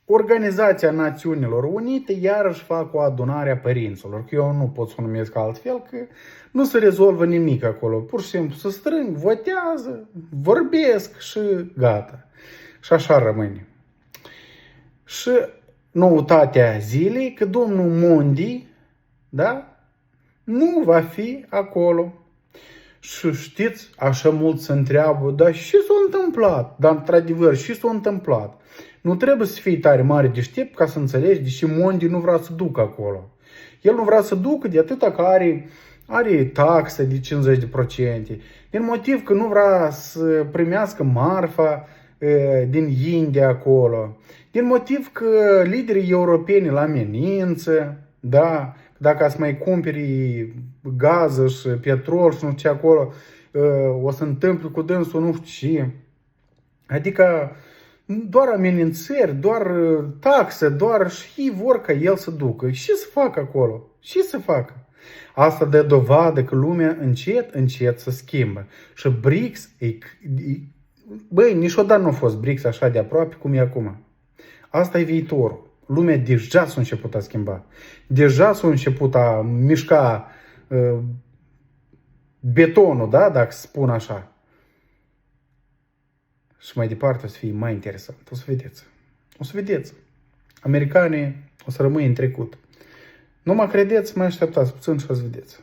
Organizația Națiunilor Unite iarăși fac o adunare a părinților, că eu nu pot să o numesc altfel, că nu se rezolvă nimic acolo. Pur și simplu se strâng, votează, vorbesc și gata. Și așa rămâne. Și noutatea zilei, că domnul Mondi, da, nu va fi acolo. Și știți, așa mult se întreabă, dar ce s-a întâmplat? Dar într-adevăr, ce s-a întâmplat? Nu trebuie să fii tare mare deștept ca să înțelegi de ce Mondi nu vrea să ducă acolo. El nu vrea să ducă de atâta că are taxe de 50%, din motiv că nu vrea să primească marfa din India acolo, din motiv că liderii europeni îl amenință, da, dacă ați mai cumperi gază și petrol și nu știu ce acolo, o să întâmple cu dânsul nu știu ce. Adică doar amenințări, doar taxe, doar și vor ca el să ducă. Ce să facă acolo? Ce să facă? Asta dă dovadă că lumea încet, încet se schimbă. Și BRICS, băi, niciodată nu a fost BRICS așa de aproape cum e acum. Asta e viitorul. Lumea deja s-a început a schimba. Deja s-a început a mișca betonul, da, dacă spun așa. Și mai departe o să fie mai interesant. O să vedeți. O să vedeți. Americanii o să rămâie în trecut. Nu mă credeți, mai așteptați puțin și o să vedeți.